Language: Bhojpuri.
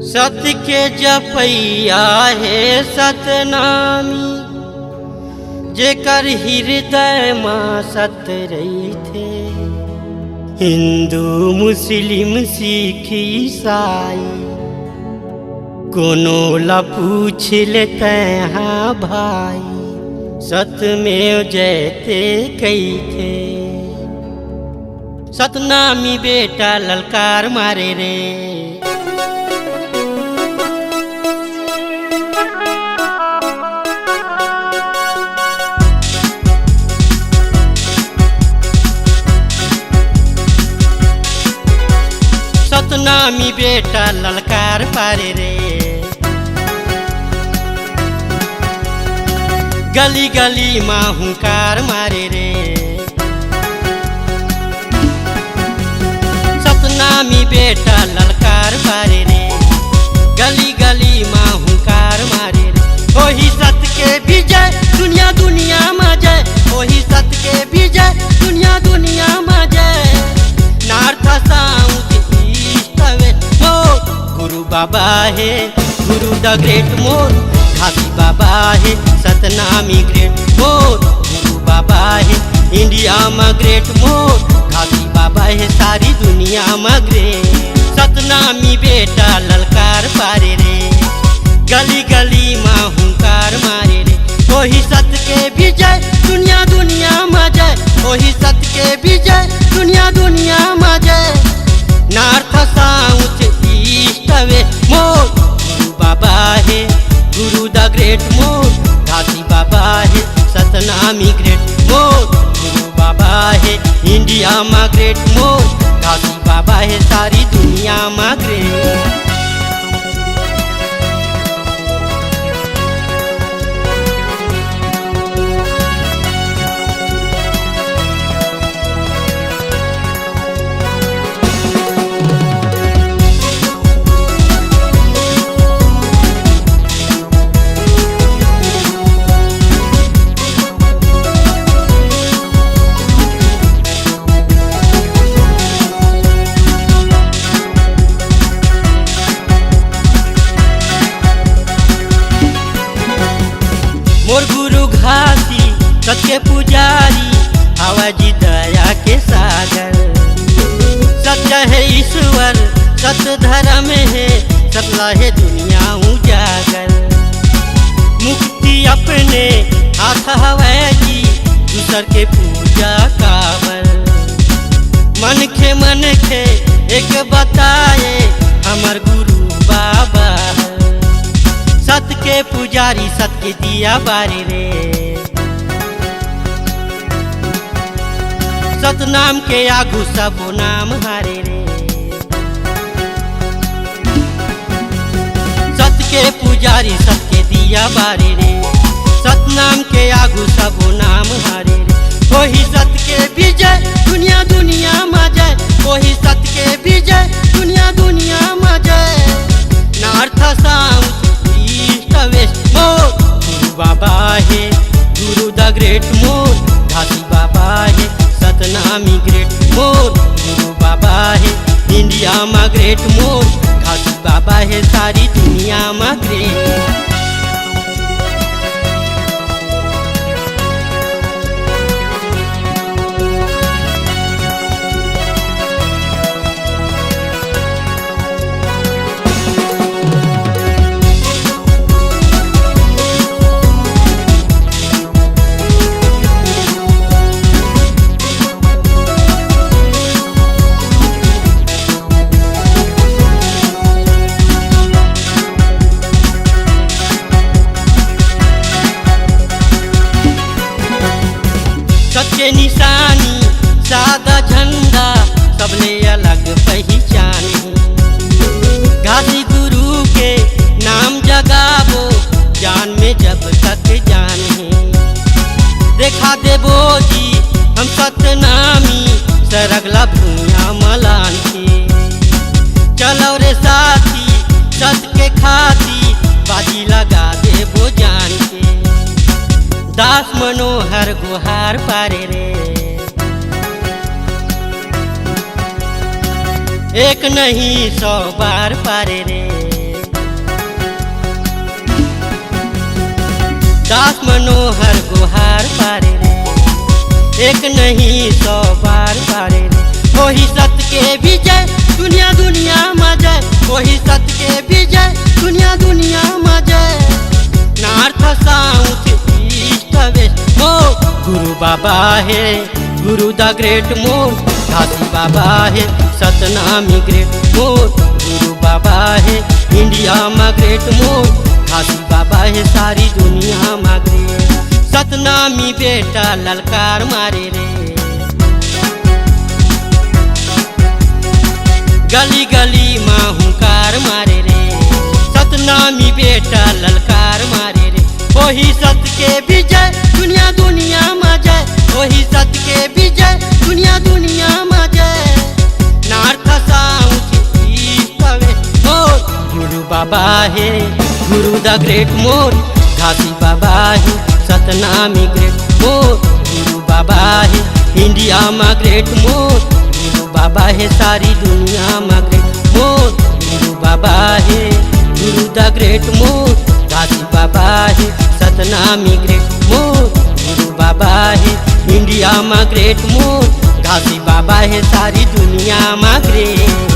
सत्य के जपैया है सतनामी, जेकर हृदय माँ सत रही थे। हिंदू मुस्लिम सिख ईसाई कोनो ला पूछ लेते हाँ भाई, सतमेव जयते कही थे। सतनामी बेटा ललकार मारे रे, सतनामी बेटा ललकार पारे रे। गली गली माँ हुंकार मारे रे, सतनामी बेटा ललकार पारे रे। गली गली माँ हुंकार मारे रे। ओही सत के विजय दुनिया दुनिया में जय, ओही सत के विजय दुनिया दुनिया में जय। नार्थ साउथ गुरु बाबा है, गुरु द ग्रेट मोर। घासी बाबा है, सतनामी ग्रेट मोर। गुरु बाबा है, इंडिया में ग्रेट मोर। घासी बाबा है, सारी दुनिया में ग्रेट। सतनामी बेटा ललकार पारे रे, गली गली माँ हुंकार मारे रे। वही सत के विजय दुनिया दुनिया में जय, वही सत के विजय दुनिया दुनिया में जय। नॉर्थ साउथ ईस्ट वेस्ट मोर। गुरु बाबा है, गुरु द ग्रेट मोर। घासी बाबा है, सतनामी ग्रेट मोर। गुरु बाबा है, इंडिया में ग्रेट मोर। घासी बाबा है, सारी दुनिया में ग्रेट। मोर गुरु घासी सत्य पुजारी, आवाजी दया के सागर। सत्य है ईश्वर, सत्य धर्म है, सतला है दुनिया उजागर। मुक्ति अपने हाथ हवै जी, दूसर के पूजा काबर। मन खे एक बताए, हमर गुरु बाबा। सत के पुजारी सत के दिया बारे रे, सतनाम के आगू सबो नाम हारे रे। सत के पुजारी सत के दिया बारे रे, सतनाम के आगू सबो नाम हारे रे। वही सत के विजय दुनिया दुनिया में जय, वही सत के विजय दुनिया दुनिया में जय। नॉर्थ साउथ वेस्ट मोर। गुरु बाबा है, गुरु द ग्रेट मोर। घासी बाबा है, सतनामी ग्रेट मोर। गुरु बाबा है, इंडिया में ग्रेट मोर। घासी बाबा है, सारी दुनिया में ग्रेट। के निशानी सादा झंडा, सबले अलग पहचान है। घासी गुरु के नाम जगाबो, जान में जब तक जान है। देखा देबो जी हम सतनामी, सरगला भूया मलान के। चलो रे साथी सत के खाती, बाजी लगा देबो जान के। दास मनोहर गुहार पारे रे, एक नहीं 100 बार पारे रे। दास मनोहर गुहार पारे रे, एक नहीं 100 बार पारे रे। वही सत्य के विजय दुनिया दुनिया में जय, वही सत्य के विजय दुनिया दुनिया में जय। नॉर्थ साउथ ईस्ट वेस्ट ओ गुरु बाबा है, गुरु द ग्रेट मोर घासी बाबा है, सतनामी ग्रेट मोर गुरु बाबा है, इंडिया में ग्रेट मोर घासी बाबा है, सारी दुनिया में ग्रेट। सतनामी बेटा ललकार मारे रे, गली गली माँ हुंकार मारे रे। सतनामी बेटा ललकार मारे रे, वही सत्य के विजय दुनिया दुनिया में जय, वही सत्य के विजय दुनिया दुनिया में जय। नॉर्थ साउथ ईस्ट वेस्ट मोर गुरु बाबा है, गुरु द ग्रेट मोर घासी बाबा है, सतनामी ग्रेट मोर गुरु बाबा है, इंडिया में ग्रेट मोर गुरु बाबा है, सारी दुनिया में ग्रेट मोर गुरु बाबा है, गुरु द ग्रेट मोर घासी बाबा है, सतनामी ग्रेट मोर गुरु बाबा है, इंडिया में ग्रेट मोर घासी बाबा है, सारी दुनिया में ग्रेट।